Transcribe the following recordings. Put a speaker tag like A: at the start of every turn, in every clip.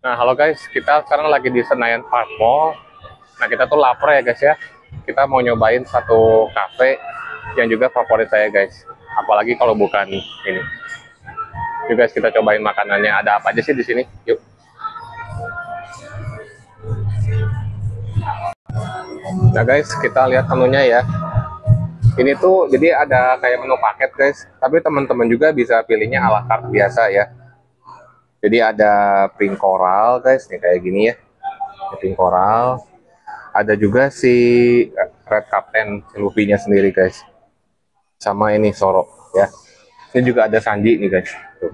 A: Nah, halo guys, kita sekarang lagi di Senayan Park Mall. Nah, kita tuh lapar ya guys ya. Kita mau nyobain satu cafe yang juga favorit saya guys. Apalagi kalau bukan ini. Yuk guys, kita cobain makanannya. Ada apa aja sih di sini? Yuk. Nah guys, kita lihat menunya ya. Ini tuh jadi ada kayak menu paket guys. Tapi teman-teman juga bisa pilihnya ala carte biasa ya. Jadi ada pink coral guys, nih kayak gini ya. Pink coral. Ada juga si Red Captain, si Luffy-nya sendiri guys. Sama ini Zoro ya. Ini juga ada Sanji nih guys. Tuh.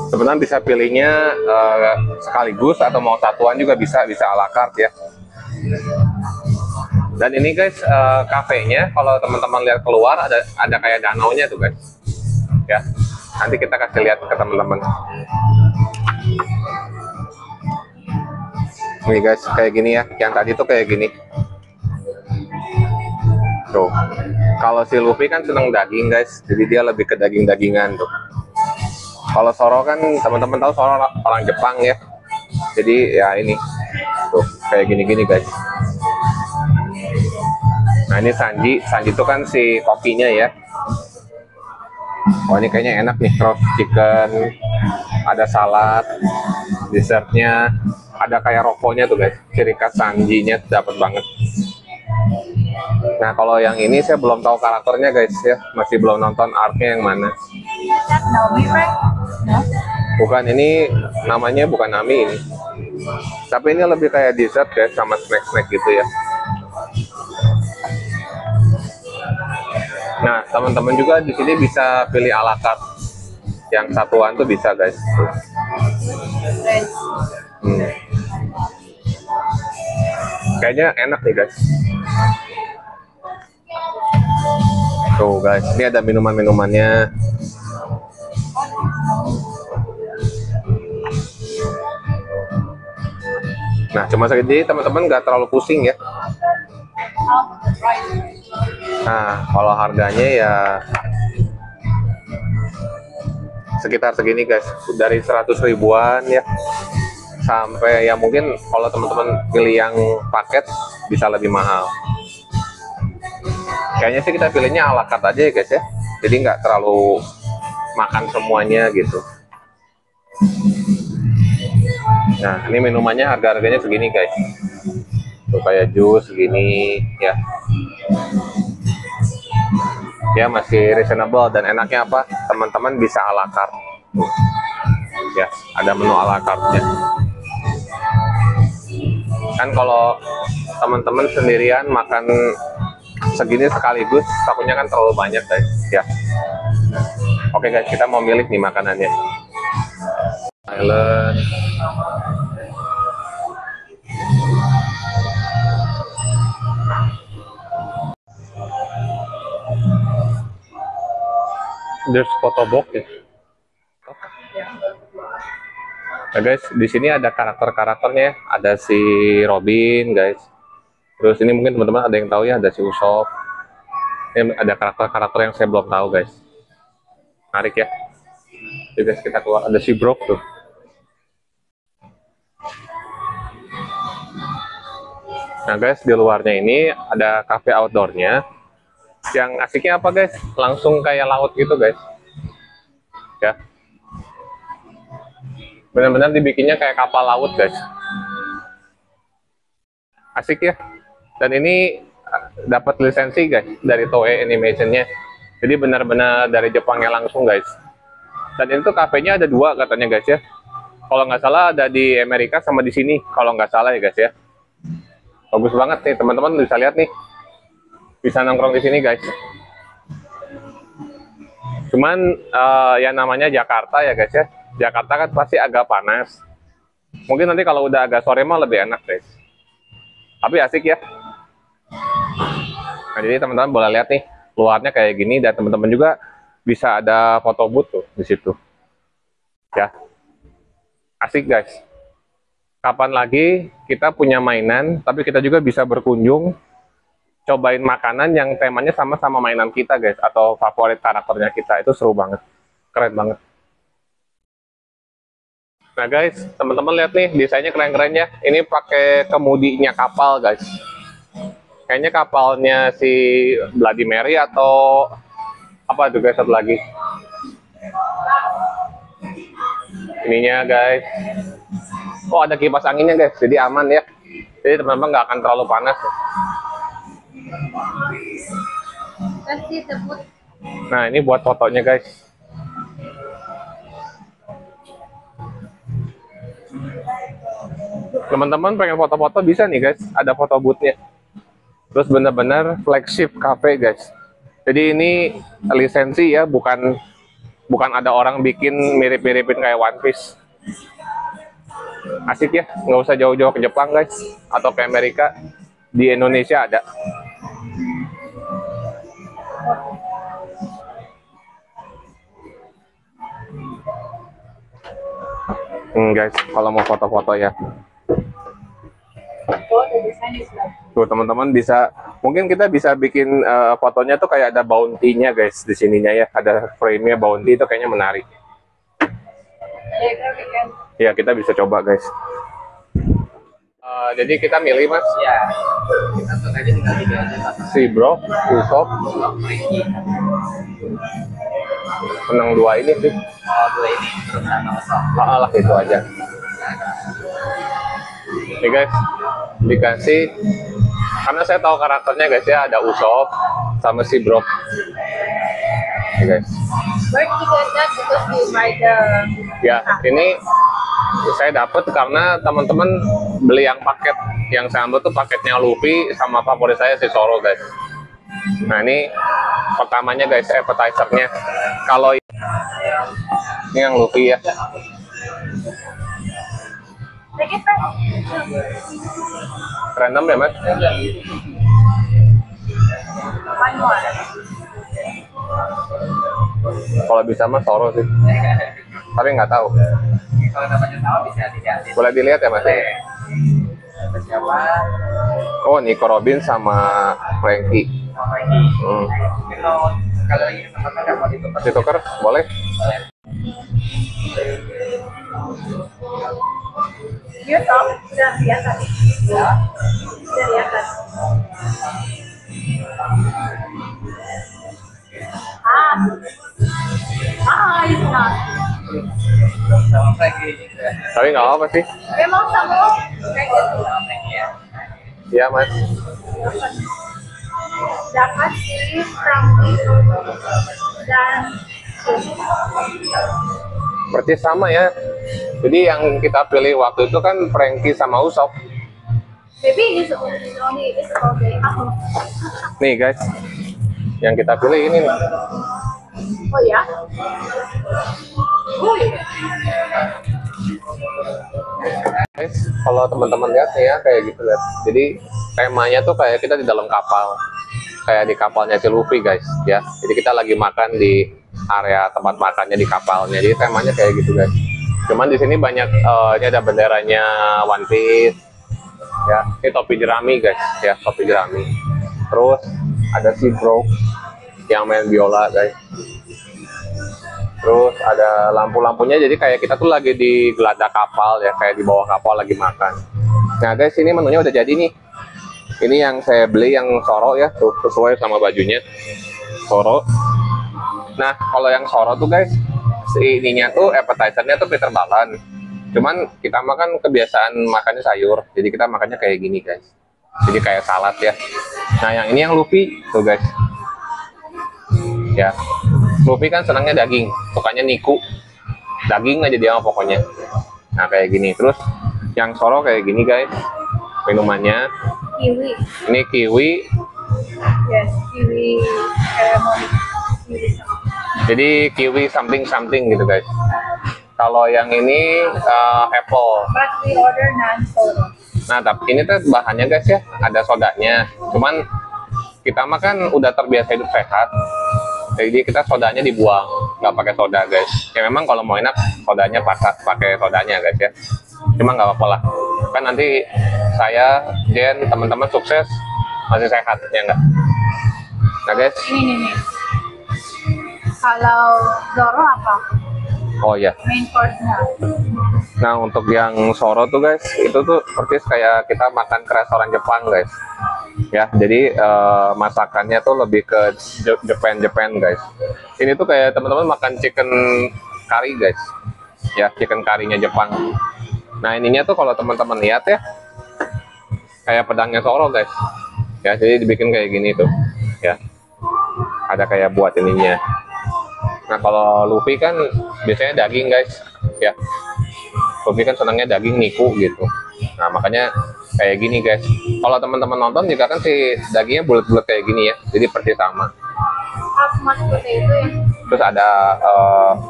A: Sebenarnya bisa pilihnya sekaligus atau mau satuan juga bisa ala carte ya. Dan ini guys kafenya kalau teman-teman lihat keluar ada kayak danaunya tuh guys. Ya. Nanti kita kasih lihat ke teman-teman. Nih guys, kayak gini ya. Yang tadi tuh kayak gini. Tuh. Kalau si Luffy kan seneng daging guys, jadi dia lebih ke daging-dagingan tuh. Kalau Zoro kan teman-teman tahu Zoro orang Jepang ya. Jadi ya ini. Tuh, kayak gini-gini guys. Nah, ini Sanji itu kan si kokinya ya. Oh, ini kayaknya enak nih, roast chicken. Ada salad, dessertnya, ada kayak rokoknya tuh guys. Ciri khas Sanjinya dapat banget. Nah, kalau yang ini saya belum tahu karakternya guys ya, masih belum nonton arc-nya yang mana. Bukan, ini namanya bukan Nami ini. Tapi ini lebih kayak dessert guys, sama snack-snack gitu ya. Nah, teman-teman juga di sini bisa pilih ala carte. Yang satuan tuh bisa guys. Kayaknya enak nih guys. Tuh guys, ini ada minuman-minumannya. Nah, cuma segini teman-teman nggak terlalu pusing ya. Nah, kalau harganya ya sekitar segini guys, dari 100 ribuan ya sampai ya mungkin kalau teman-teman pilih yang paket bisa lebih mahal. Kayaknya sih kita pilihnya ala carte aja ya guys ya, jadi nggak terlalu makan semuanya gitu. Nah, ini minumannya harga-harganya segini guys. Tuh kayak jus segini ya. Ya masih reasonable dan enaknya apa? Teman-teman bisa ala carte. Ya, ada menu ala carte-nya. Kan kalau teman-teman sendirian makan segini sekaligus takutnya kan terlalu banyak guys ya. Oke guys, kita mau milih nih makanannya. Island. There's photo box ya. Nah guys, di sini ada karakter-karakternya, ada si Robin guys. Terus ini mungkin teman-teman ada yang tahu ya, ada si Usopp. Ini ada karakter-karakter yang saya belum tahu guys. Menarik ya. Jadi guys, kita keluar, ada si Brook tuh. Nah guys, di luarnya ini ada cafe outdoornya. Yang asiknya apa guys? Langsung kayak laut gitu guys. Ya. Benar-benar dibikinnya kayak kapal laut guys. Asik ya. Dan ini dapat lisensi guys dari Toei Animation-nya. Jadi benar-benar dari Jepangnya langsung guys. Dan itu kafenya ada dua katanya guys ya. Kalau nggak salah ada di Amerika sama di sini. Kalau nggak salah ya guys ya. Bagus banget nih teman-teman, bisa lihat nih. Bisa nongkrong di sini guys. Cuman yang namanya Jakarta ya guys ya. Jakarta kan pasti agak panas. Mungkin nanti kalau udah agak sore mah lebih enak guys. Tapi asik ya. Nah, jadi teman-teman boleh lihat nih luarnya kayak gini, dan teman-teman juga bisa ada foto booth tuh di situ. Ya. Asik guys. Kapan lagi kita punya mainan, tapi kita juga bisa berkunjung, cobain makanan yang temanya sama-sama mainan kita guys, atau favorit karakternya kita. Itu seru banget. Keren banget. Nah guys, teman-teman lihat nih desainnya keren-keren ya. Ini pakai kemudinya kapal guys. Kayaknya kapalnya si Bloody Mary atau apa tuh guys, satu lagi. Ininya guys. Oh, ada kipas anginnya guys, jadi aman ya. Jadi teman-teman nggak akan terlalu panas. Nah, ini buat fotonya guys. Teman-teman pengen foto-foto bisa nih guys, ada foto boothnya. Terus benar-benar flagship cafe guys. Jadi ini lisensi ya, bukan ada orang bikin mirip-miripin kayak One Piece. Asik ya, nggak usah jauh-jauh ke Jepang guys, atau ke Amerika. Di Indonesia ada. Guys, kalau mau foto-foto ya. Tuh teman-teman bisa, mungkin kita bisa bikin fotonya tuh kayak ada bounty-nya guys di sininya ya, ada frame-nya bounty, itu kayaknya menarik. Ya, kita bisa coba guys. Jadi kita milih mas.
B: Ya, kita tuh aja tinggal tiga aja.
A: Si bro, Usop. Senang dua ini sih.
B: Oh, dua ini terus sama Usop.
A: Lah itu aja. Nih guys, dikasih, karena saya tahu karakternya guys ya, ada Usop sama si Brok. Nih guys.
C: Where did you get that? Because you buy the...
A: Ya, ini saya dapat karena teman-teman beli yang paket. Yang saya ambil tuh paketnya Luffy sama favorit saya si Zoro guys. Nah ini pertamanya guys, appetizer-nya. Kalau ini yang Luffy ya.
C: Take it back.
A: Random ya mas?
C: One more.
A: Kalau bisa mas Zoro sih. Tapi nggak tahu.
B: Kalau namanya tahu bisa diganti.
A: Boleh dilihat ya mas?
B: Siapa?
A: Oh, Nico Robin sama Frankie.
B: Lagi. Kalau ini teman-teman nggak mau ditukar.
A: Ditukar? Boleh?
C: You top? Sudah lihat tadi.
B: Ya.
C: Sudah lihat tadi. It's not.
B: Sama Frankie juga.
A: Tapi nggak apa sih.
C: Memang sama kayak gitu.
B: Sama Frankie ya.
A: Iya mas.
C: Dapat sih from dan
A: Berarti sama ya. Jadi yang kita pilih waktu itu kan Frankie sama Usop.
C: maybe it's only this okay.
A: Nih guys, yang kita pilih ini nih.
C: Oh ya? Oh iya.
A: Guys, kalau teman-teman lihat nih ya kayak gitu lihat. Jadi temanya tuh kayak kita di dalam kapal, kayak di kapalnya si Luffy guys ya. Jadi kita lagi makan di area tempat makannya di kapalnya. Jadi temanya kayak gitu guys. Cuman di sini banyak, ini ada benderanya One Piece, ya. Ini topi jerami guys, ya topi jerami. Terus ada si Bro yang main biola guys. Terus ada lampu-lampunya, jadi kayak kita tuh lagi di geladak kapal ya, kayak di bawah kapal lagi makan. Nah guys, ini menunya udah jadi nih. Ini yang saya beli yang Zoro ya, tuh sesuai sama bajunya Zoro. Nah kalau yang Zoro tuh guys, si ininya tuh appetizer-nya tuh Peter Balan. Cuman kita makan kebiasaan makannya sayur, jadi kita makannya kayak gini guys. Jadi kayak salad ya. Nah yang ini yang Luffy tuh guys. Ya, Luffy kan senangnya daging, sukanya Niku. Daging aja dia pokoknya. Nah kayak gini. Terus yang Zoro kayak gini guys. Minumannya.
C: Kiwi.
A: Ini kiwi.
C: Yes, kiwi ceremony. Kiwi.
A: Jadi kiwi something gitu guys. Kalau yang ini apple.
C: But we order non-soda.
A: Nah tapi ini tuh bahannya guys ya, ada sodanya. Cuman kita makan udah terbiasa hidup sehat. Jadi kita sodanya dibuang, nggak pakai soda guys. Ya memang kalau mau enak sodanya pakai sodanya guys ya. Cuma nggak apa-apa lah. Kan nanti saya, Jen, teman-teman sukses masih sehat ya nggak? Nah guys,
C: Ini. Kalau Zoro apa?
A: Oh ya.
C: Main course-nya.
A: Nah, untuk yang soro tuh guys, itu tuh persis kayak kita makan ke restoran Jepang guys. Ya, jadi masakannya tuh lebih ke Japan guys. Ini tuh kayak teman-teman makan chicken curry guys. Ya, chicken curry-nya Jepang. Nah, ininya tuh kalau teman-teman lihat ya, kayak pedangnya soro guys. Ya, jadi dibikin kayak gini tuh. Ya, ada kayak buat ininya. Nah, kalau Luffy kan biasanya daging guys. Ya, Luffy kan senangnya daging niku gitu. Nah, makanya kayak gini guys. Kalau teman-teman nonton juga kan si dagingnya bulat-bulat kayak gini ya. Jadi persis sama.
C: Half mashed potato ya.
A: Terus ada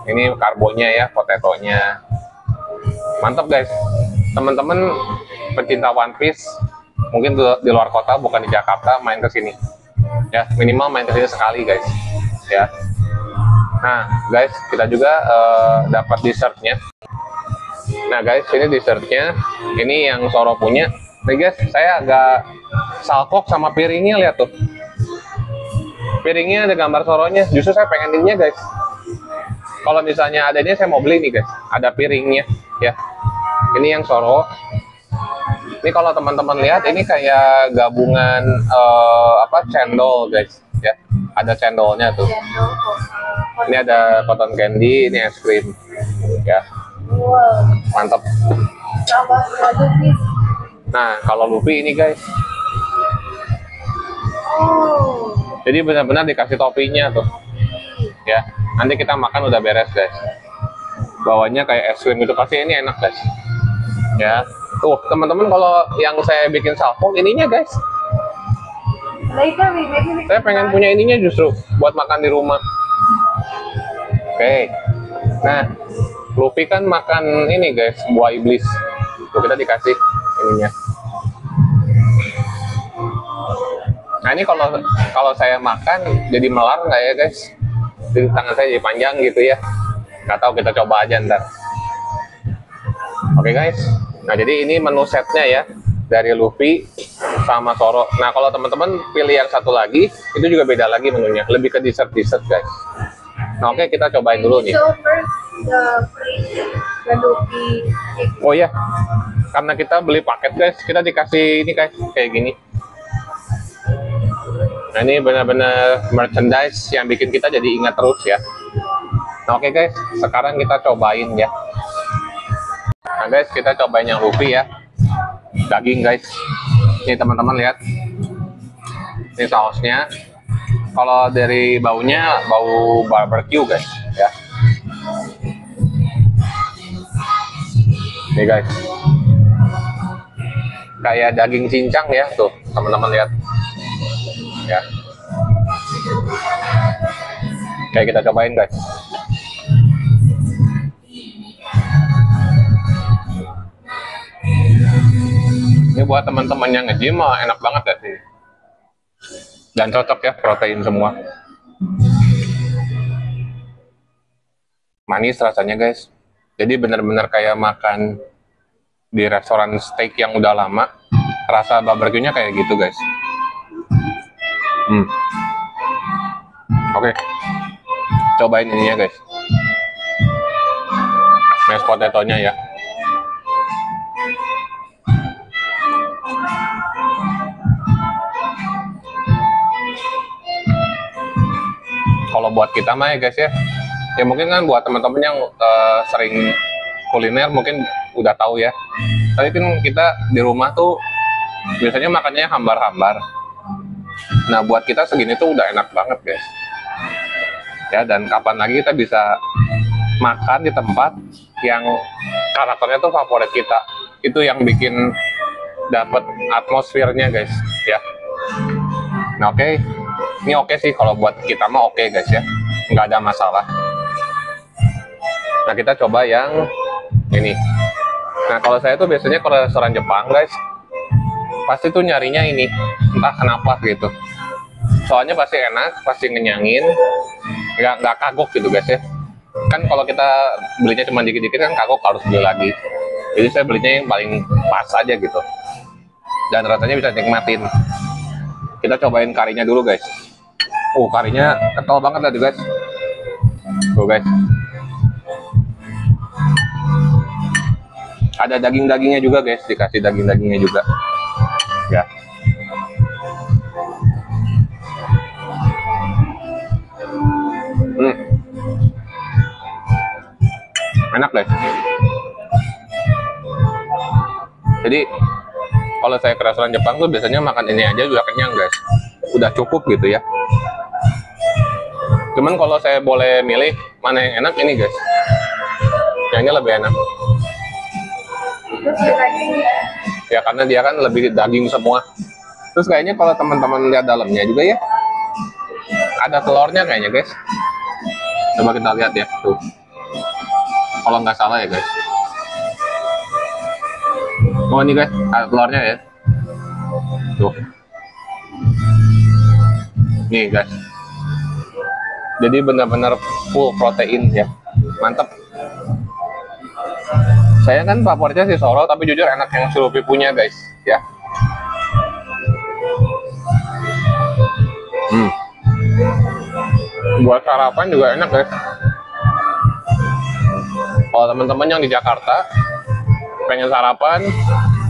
A: ini karbonya ya, potatonya. Mantap guys. Teman-teman pecinta One Piece mungkin di luar kota bukan di Jakarta main ke sini. Ya, minimal main ke sini sekali guys. Ya. Nah, guys, kita juga dapat dessertnya. Nah, guys, ini dessertnya. Ini yang Soro punya. Nih, guys, saya agak salkok sama piringnya, lihat tuh. Piringnya ada gambar Soronya. Justru saya pengen ininya, guys. Kalau misalnya ada ini, saya mau beli nih, guys. Ada piringnya, ya. Ini yang Soro. Ini kalau teman-teman lihat, ini kayak gabungan cendol, guys. Ya, ada cendolnya tuh. Ini ada cotton candy, ini es krim, ya,
C: Wow.
A: mantap.
C: Coba Luffy.
A: Nah, kalau Luffy ini guys,
C: Oh.
A: jadi benar-benar dikasih toppingnya tuh, ya. Nanti kita makan udah beres guys. Bawahnya kayak es krim itu pasti ini enak guys, ya. Tuh teman-teman kalau yang saya bikin salpok ininya guys,
C: Later maybe we
A: saya pengen punya ininya justru buat makan di rumah. Oke, nah Luffy kan makan ini guys, buah iblis. Tuh kita dikasih ininya. Nah ini kalau saya makan jadi melar nggak ya guys? Jadi tangan saya jadi panjang gitu ya. Nggak tahu, kita coba aja ntar. Oke guys, nah jadi ini menu setnya ya dari Luffy sama Zoro. Nah kalau teman-teman pilih yang satu lagi, itu juga beda lagi menunya, lebih ke dessert guys. Nah oke, kita cobain dulu nih.
C: show first the Luffy cake.
A: Oh ya, karena kita beli paket guys, kita dikasih ini guys, kayak gini. Nah ini benar-benar merchandise yang bikin kita jadi ingat terus ya. Nah oke guys, sekarang kita cobain ya. Nah guys, kita cobain yang Luffy ya. Daging guys. Ini teman-teman lihat. Ini sausnya. Kalau dari baunya, bau barbecue guys ya. Nih guys, kayak daging cincang ya tuh teman-teman lihat ya. Kayak kita cobain guys. Ini buat teman-teman yang nge-gym mah enak banget ya sih. Dan cocok ya, protein semua. Manis rasanya guys. Jadi benar-benar kayak makan di restoran steak yang udah lama. Rasa barbecue-nya kayak gitu guys. Oke. Cobain ininya guys. Mashed potato-nya ya. Kalau buat kita mah ya guys ya, ya mungkin kan buat teman-teman yang sering kuliner mungkin udah tahu ya. Tapi kan kita di rumah tuh biasanya makannya hambar-hambar. Nah buat kita segini tuh udah enak banget guys. Ya, dan kapan lagi kita bisa makan di tempat yang karakternya tuh favorit kita. Itu yang bikin dapat atmosfernya guys ya. Nah oke. Ini oke sih, kalau buat kita mah oke guys ya, nggak ada masalah. Nah kita coba yang ini. Nah kalau saya tuh biasanya kalau restoran Jepang guys, pasti tuh nyarinya ini, entah kenapa gitu. Soalnya pasti enak, pasti ngenyangin, nggak kagok gitu guys ya. Kan kalau kita belinya cuma dikit-dikit kan kagok, harus beli lagi. Jadi saya belinya yang paling pas aja gitu. Dan rasanya bisa nikmatin. Kita cobain karinya dulu guys. Karinya kental banget tadi guys. Tuh guys. Ada daging-dagingnya juga guys, dikasih daging-dagingnya juga. Ya. Hmm. Enak guys. Jadi kalau saya ke restoran Jepang tuh biasanya makan ini aja udah kenyang guys, udah cukup gitu ya. Cuman kalau saya boleh milih mana yang enak, ini guys, yang ini lebih enak ya, karena dia kan lebih daging semua. Terus kayaknya kalau teman-teman lihat dalamnya juga ya, ada telurnya kayaknya guys. Coba kita lihat ya tuh, kalau nggak salah ya guys. Oh ini guys, ada telurnya ya. Tuh. Nih guys. Jadi benar-benar full protein ya. Mantap. Saya kan favoritnya si Soro, tapi jujur enak yang Luffy punya guys, ya. Buat sarapan juga enak guys. Kalau teman-teman yang di Jakarta pengen sarapan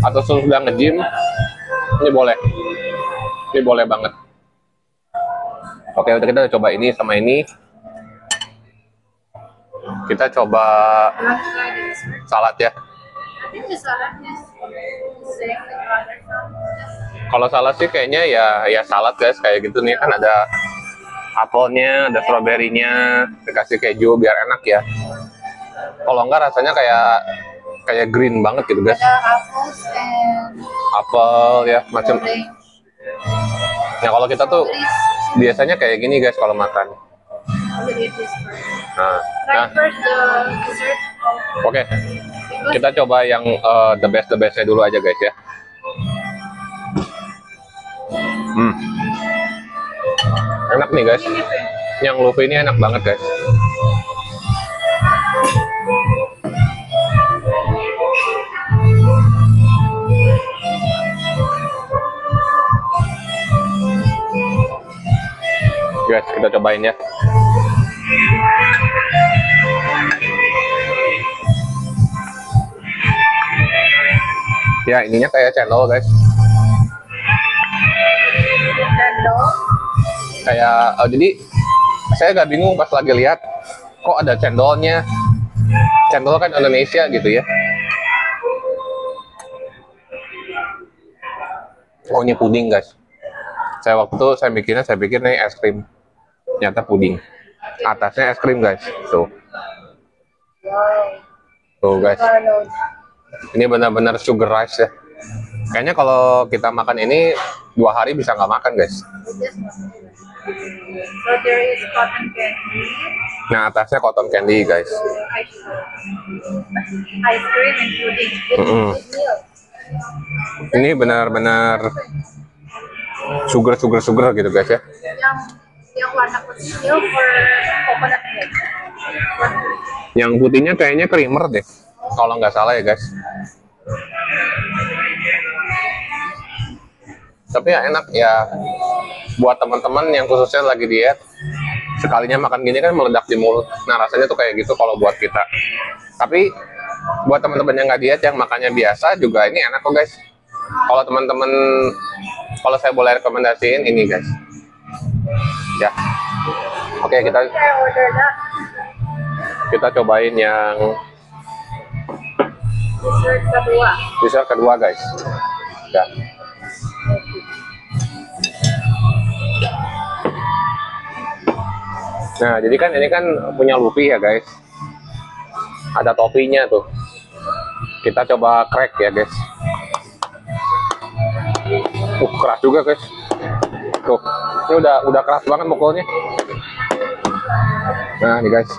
A: atau sudah nge-gym, ini boleh. Ini boleh banget. Oke, udah kita coba ini sama ini. Kita coba salad ya. Kalau salad sih kayaknya ya salad guys, kayak gitu nih kan ada apelnya, ada stroberinya, dikasih keju biar enak ya. Kalau enggak rasanya kayak green banget gitu guys. Apel ya macam. Ya kalau kita tuh biasanya kayak gini guys kalau makan. Nah. Oke. Kita coba yang the bestnya dulu aja guys ya. Enak nih guys. Yang Luffy ini enak banget guys. Guys, kita cobain ya. Ya, ininya kayak cendol guys. Kayak jadi saya agak bingung pas lagi lihat kok ada cendolnya. Cendol kan Indonesia gitu ya. Oh, ini puding guys. Saya pikir nih es krim. Ternyata puding. Atasnya es krim guys. Tuh. Tuh guys. Ini benar-benar sugar rush ya. Kayaknya kalau kita makan ini 2 hari bisa nggak makan guys.
C: So there is cotton candy.
A: Nah, atasnya cotton candy guys.
C: Ice cream and pudding. With milk.
A: Ini benar-benar sugar gitu guys ya.
C: Yang warna putih milk or coconut milk?
A: Yang putihnya kayaknya creamer deh, kalau nggak salah ya guys. Tapi ya enak ya buat teman-teman yang khususnya lagi diet, sekalinya makan gini kan meledak di mulut. Nah rasanya tuh kayak gitu kalau buat kita. Tapi buat teman-teman yang nggak diet, yang makannya biasa juga ini enak kok guys. Kalau teman-teman, kalau saya boleh rekomendasiin ini guys. Ya, oke kita cobain yang dessert kedua guys. Ya. Nah, jadi kan ini kan punya Luffy ya guys. Ada topinya tuh. Kita coba crack ya guys. Keras juga guys. Tuh, ini udah keras banget mukulnya. Nah, nih guys.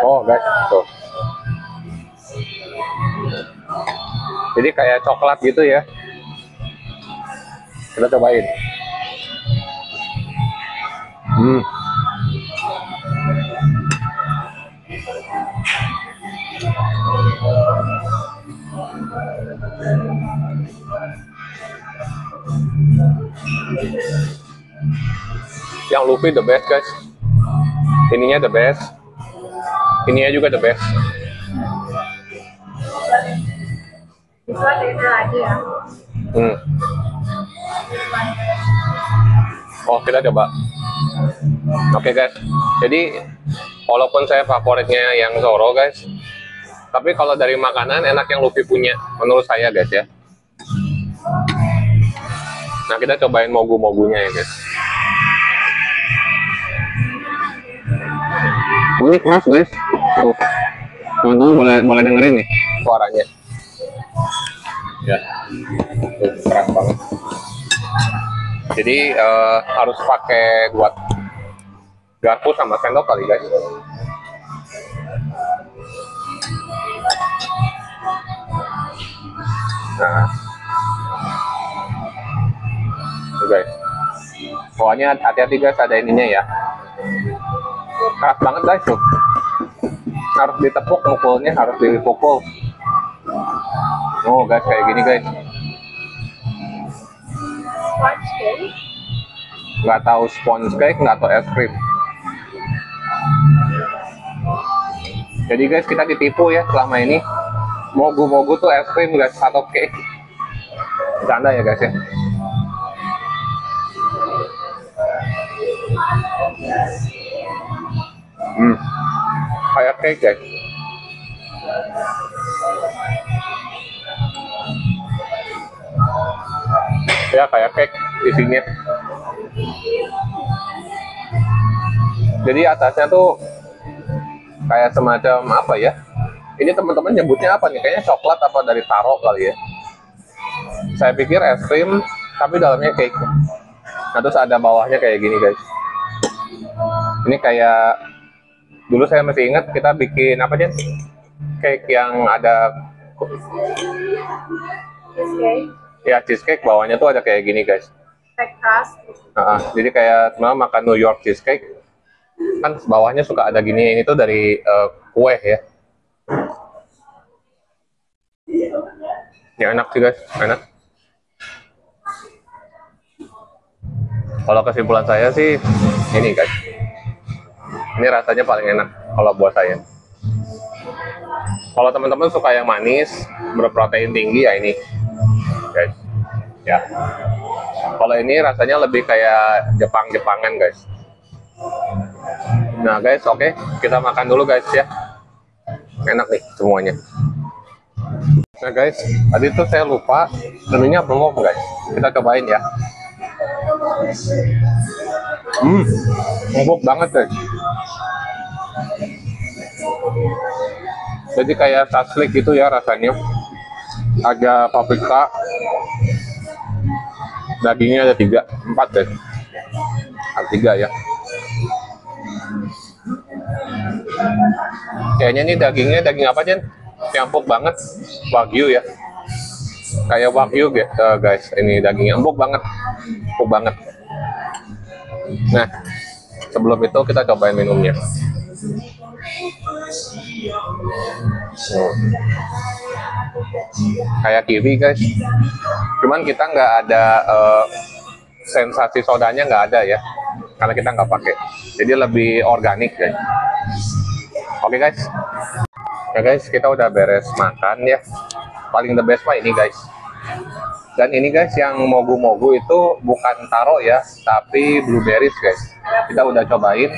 A: Oh guys, tuh. Jadi kayak coklat gitu ya. Kita cobain. Yang Luffy the best guys. Ininya the best. Ininya juga the best.
C: This one is aja ya.
A: Oh, kita coba. Oke guys, jadi walaupun saya favoritnya yang Zoro guys, tapi kalau dari makanan enak yang Luffy punya, menurut saya guys ya. Nah, kita cobain mogu-mogunya ya guys. Ini keras guys. Tuh, teman-teman boleh dengerin nih suaranya. Ya, tuh, keras banget. Jadi harus pakai buat garpu sama sendok kali guys. Nah, tuh guys. Pokoknya hati-hati guys, ada ininya ya. Keras banget guys tuh. Harus ditepuk mukulnya, harus dipukul. Oh guys, kayak gini guys.
C: Sponge cake.
A: Nggak tahu sponge cake, nggak tahu es krim. Jadi guys, kita ditipu ya selama ini. Mogu-mogu tuh es krim guys, atau cake. Bercanda ya guys ya. Kayak cake guys. Ya kayak cake isinya. Jadi atasnya tuh kayak semacam apa ya? Ini teman-teman nyebutnya apa nih? Kayaknya coklat apa dari taro kali ya. Saya pikir es krim, tapi dalamnya cake. Nah, terus ada bawahnya kayak gini guys. Ini kayak dulu saya masih ingat kita bikin apa aja? Cake yang ada
C: Cheesecake.
A: ya cheesecake, bawahnya tuh ada kayak gini guys.
C: Like crust.
A: Jadi kayak sebenarnya makan New York cheesecake kan bawahnya suka ada gini. Ini tuh dari kue ya. Ya enak sih guys, enak. Kalau kesimpulan saya sih ini guys. Ini rasanya paling enak kalau buat saya. Kalau teman-teman suka yang manis, berprotein tinggi ya ini. Guys. Ya. Kalau ini rasanya lebih kayak Jepang-Jepangan guys. Nah guys, oke, kita makan dulu guys ya. Enak nih semuanya. Nah guys, tadi tuh saya lupa, menunya belum guys. Kita cobain ya. Empuk banget guys. Jadi kayak saslik gitu ya rasanya. Ada paprika. Dagingnya ada 4 guys. Ada 3 ya. Kayaknya ini dagingnya daging apa Jen? Empuk banget. Wagyu ya. Kayak wagyu guys. Ini dagingnya empuk banget. Empuk banget. Nah, sebelum itu kita cobain minumnya. Kayak kiwi guys. Cuman kita nggak ada sensasi sodanya, nggak ada ya. Karena kita nggak pakai. Jadi lebih organik guys. Oke guys. Ya guys, kita udah beres makan ya. Paling the best mah ini guys. Dan ini guys, yang mogu-mogu itu bukan taro ya, tapi blueberries guys. Kita udah cobain.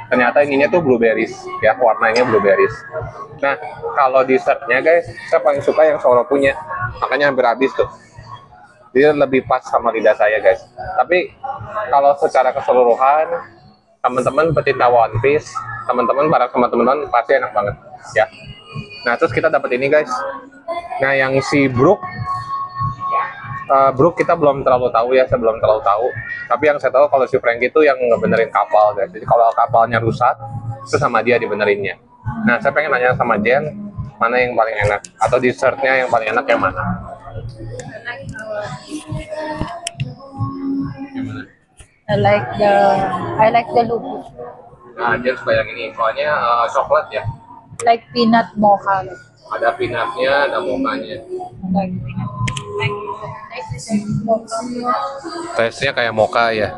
A: Ternyata ininya tuh blueberries ya, warnanya blueberries. Nah, kalau dessertnya guys, saya paling suka yang Zoro punya. Makanya hampir habis tuh. Dia lebih pas sama lidah saya guys. Tapi kalau secara keseluruhan, teman-teman pecinta One Piece, teman-teman bareng sama teman-teman pasti enak banget ya. Nah, terus kita dapat ini guys. Nah, yang si Brook kita belum terlalu tahu ya, saya belum terlalu tahu. Tapi yang saya tahu kalau si Frank itu yang ngebenerin kapal guys. Jadi kalau kapalnya rusak, itu sama dia dibenerinnya. Nah, saya pengen nanya sama Jen, mana yang paling enak? Atau dessertnya yang paling enak yang mana?
C: I like the look.
A: Nah, Jen suka yang ini, soalnya coklat ya.
C: Like peanut mocha.
A: Ada peanutnya, ada mochanya.
C: Like peanut.
A: Taste-nya kayak mocha ya.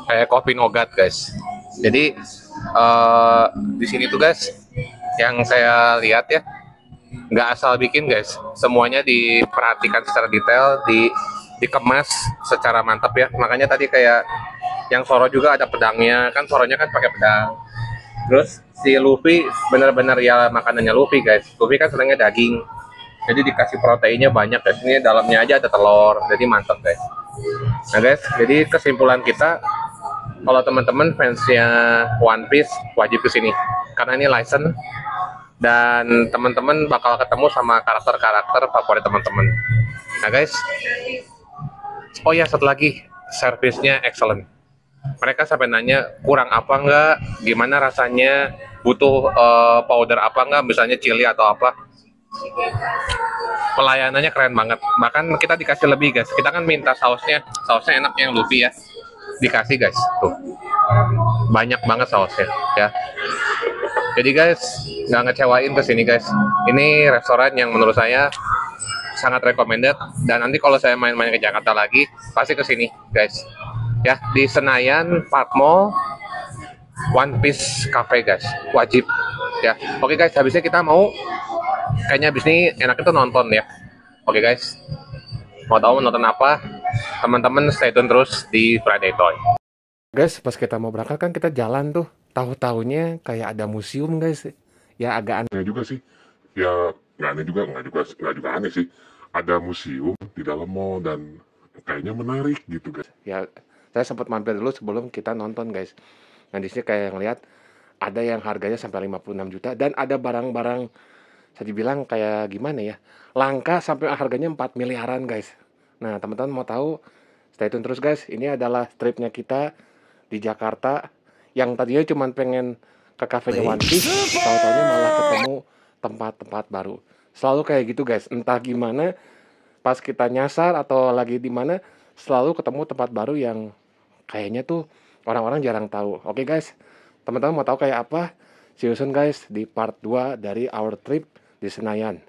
A: Kayak kopi nougat guys. Jadi di sini tuh guys, yang saya lihat ya, nggak asal bikin guys, semuanya diperhatikan secara detail, dikemas secara mantap ya. Makanya tadi kayak yang Soro juga ada pedangnya, kan Soronya kan pakai pedang. Terus si Luffy bener-bener ya makanannya Luffy guys. Luffy kan senangnya daging, jadi dikasih proteinnya banyak guys. Ini dalamnya aja ada telur, jadi mantap guys. Nah guys, jadi kesimpulan kita, kalau teman-teman fansnya One Piece wajib kesini karena ini license dan teman-teman bakal ketemu sama karakter-karakter favorit teman-teman. Nah guys, oh ya satu lagi, servisnya excellent. Mereka sampai nanya kurang apa enggak, gimana rasanya, butuh powder apa enggak, misalnya chili atau apa. Pelayanannya keren banget. Bahkan kita dikasih lebih guys. Kita kan minta sausnya enak yang Luffy ya. Dikasih guys, tuh banyak banget sausnya ya. Jadi guys, nggak ngecewain kesini guys. Ini restoran yang menurut saya sangat recommended. Dan nanti kalau saya main-main ke Jakarta lagi, pasti kesini guys. Ya, di Senayan Park Mall, One Piece Cafe guys, wajib. Ya, oke guys, habisnya kita mau, kayaknya habis ini enak itu nonton ya. Oke guys, mau tahu nonton apa? Teman-teman stay tune terus di Friday Toy. Guys, pas kita mau berangkat kan kita jalan tuh, tahu-taunya kayak ada museum guys. Ya agak aneh
D: juga sih, ya nggak juga aneh sih. Ada museum di dalam mall dan kayaknya menarik gitu guys.
A: ya. Saya sempat mampir dulu sebelum kita nonton guys. Nah di sini kayak ngeliat ada yang harganya sampai 56 juta dan ada barang-barang saya dibilang kayak gimana ya, langka sampai harganya 4 miliaran guys. Nah teman-teman mau tahu, stay tune terus guys. Ini adalah tripnya kita di Jakarta, yang tadinya cuma pengen ke kafenya One Piece, tahu-taunya malah ketemu tempat-tempat baru. Selalu kayak gitu guys, entah gimana pas kita nyasar atau lagi di mana, selalu ketemu tempat baru yang kayaknya tuh orang-orang jarang tahu. Oke guys, teman-teman mau tahu kayak apa? See you soon guys di part 2 dari our trip di Senayan.